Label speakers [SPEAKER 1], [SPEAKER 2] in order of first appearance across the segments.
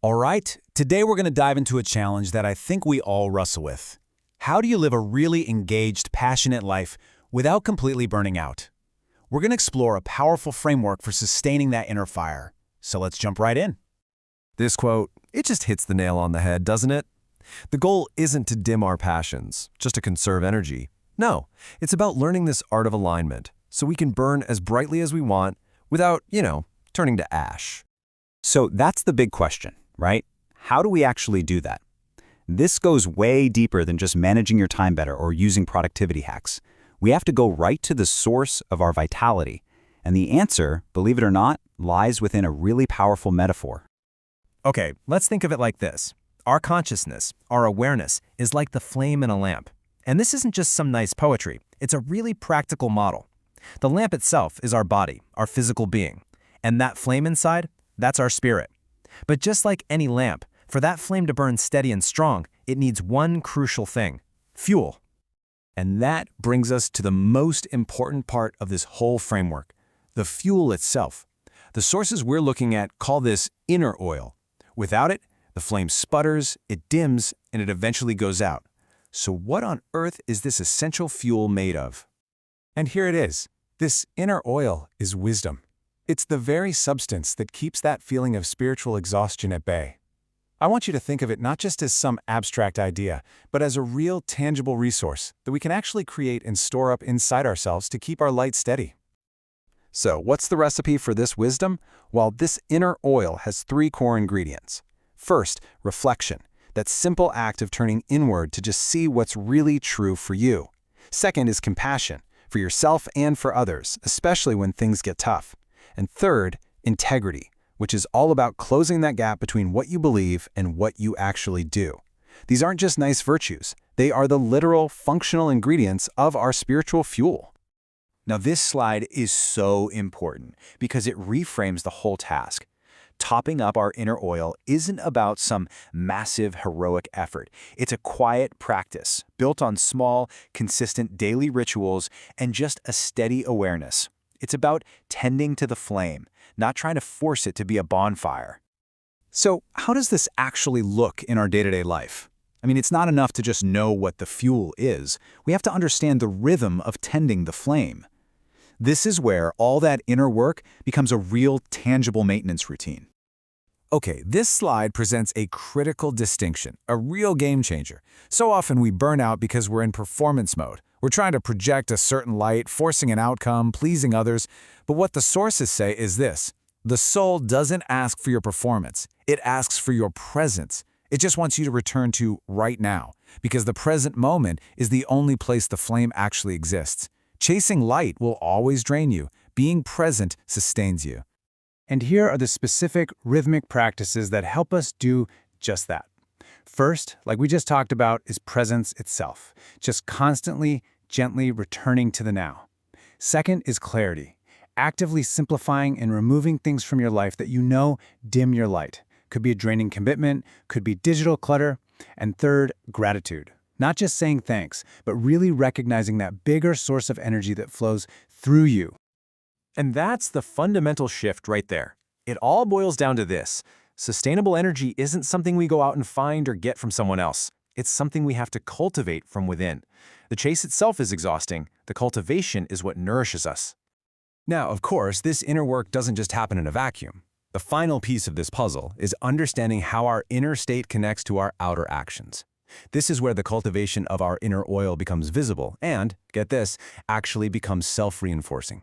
[SPEAKER 1] All right, today we're going to dive into a challenge that I think we all wrestle with. How do you live a really engaged, passionate life without completely burning out? We're going to explore a powerful framework for sustaining that inner fire. So let's jump right in.
[SPEAKER 2] This quote, it just hits the nail on the head, doesn't it? The goal isn't to dim our passions, just to conserve energy. No, it's about learning this art of alignment so we can burn as brightly as we want without, turning to ash.
[SPEAKER 3] So that's the big question, right? How do we actually do that? This goes way deeper than just managing your time better or using productivity hacks. We have to go right to the source of our vitality. And the answer, believe it or not, lies within a really powerful metaphor.
[SPEAKER 2] Okay, let's think of it like this. Our consciousness, our awareness, is like the flame in a lamp. And this isn't just some nice poetry. It's a really practical model. The lamp itself is our body, our physical being. And that flame inside, that's our spirit. But just like any lamp, for that flame to burn steady and strong, it needs one crucial thing: fuel.
[SPEAKER 1] And that brings us to the most important part of this whole framework, the fuel itself. The sources we're looking at call this inner oil. Without it, the flame sputters, it dims, and it eventually goes out. So what on earth is this essential fuel made of? And here it is. This inner oil is wisdom. It's the very substance that keeps that feeling of spiritual exhaustion at bay. I want you to think of it not just as some abstract idea, but as a real, tangible resource that we can actually create and store up inside ourselves to keep our light steady. So, what's the recipe for this wisdom? Well, this inner oil has 3 core ingredients. First, reflection, that simple act of turning inward to just see what's really true for you. Second is compassion, for yourself and for others, especially when things get tough. And third, integrity, which is all about closing that gap between what you believe and what you actually do. These aren't just nice virtues. They are the literal, functional ingredients of our spiritual fuel.
[SPEAKER 3] Now this slide is so important because it reframes the whole task. Topping up our inner oil isn't about some massive heroic effort. It's a quiet practice built on small, consistent daily rituals and just a steady awareness. It's about tending to the flame, not trying to force it to be a bonfire. So how does this actually look in our day-to-day life? I mean, it's not enough to just know what the fuel is. We have to understand the rhythm of tending the flame. This is where all that inner work becomes a real, tangible maintenance routine.
[SPEAKER 1] Okay, this slide presents a critical distinction, a real game changer. So often we burn out because we're in performance mode. We're trying to project a certain light, forcing an outcome, pleasing others. But what the sources say is this: the soul doesn't ask for your performance. It asks for your presence. It just wants you to return to right now, because the present moment is the only place the flame actually exists. Chasing light will always drain you. Being present sustains you. And here are the specific rhythmic practices that help us do just that. First, like we just talked about, is presence itself. Just constantly, gently returning to the now. Second is clarity. Actively simplifying and removing things from your life that you know dim your light. Could be a draining commitment, could be digital clutter. And third, gratitude. Not just saying thanks, but really recognizing that bigger source of energy that flows through you.
[SPEAKER 2] And that's the fundamental shift right there. It all boils down to this: sustainable energy isn't something we go out and find or get from someone else. It's something we have to cultivate from within. The chase itself is exhausting. The cultivation is what nourishes us.
[SPEAKER 1] Now, of course, this inner work doesn't just happen in a vacuum. The final piece of this puzzle is understanding how our inner state connects to our outer actions. This is where the cultivation of our inner oil becomes visible and, get this, actually becomes self-reinforcing.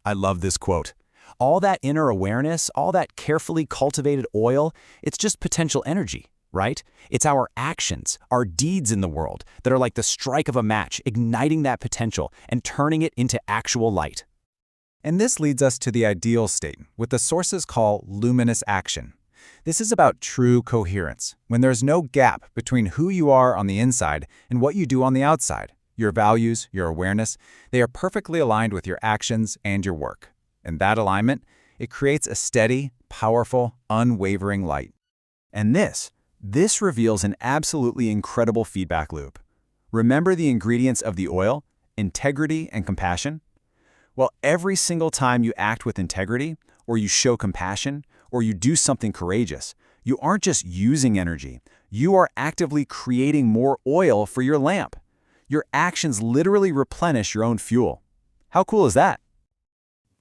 [SPEAKER 1] I love this quote. All that inner awareness, all that carefully cultivated oil, it's just potential energy, right? It's our actions, our deeds in the world that are like the strike of a match, igniting that potential and turning it into actual light. And this leads us to the ideal state, what the sources call luminous action. This is about true coherence, when there's no gap between who you are on the inside and what you do on the outside. Your values, your awareness, they are perfectly aligned with your actions and your work. And that alignment, it creates a steady, powerful, unwavering light. And this reveals an absolutely incredible feedback loop. Remember the ingredients of the oil: integrity and compassion? Well, every single time you act with integrity, or you show compassion, or you do something courageous,
[SPEAKER 3] You aren't just using energy, you are actively creating more oil for your lamp. Your actions literally replenish your own fuel. How cool is that?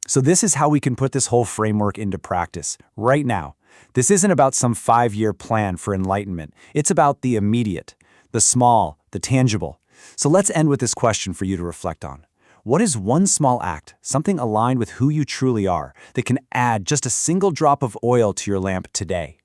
[SPEAKER 2] So this is how we can put this whole framework into practice, right now. This isn't about some 5-year plan for enlightenment. It's about the immediate, the small, the tangible. So let's end with this question for you to reflect on. What is one small act, something aligned with who you truly are, that can add just a single drop of oil to your lamp today?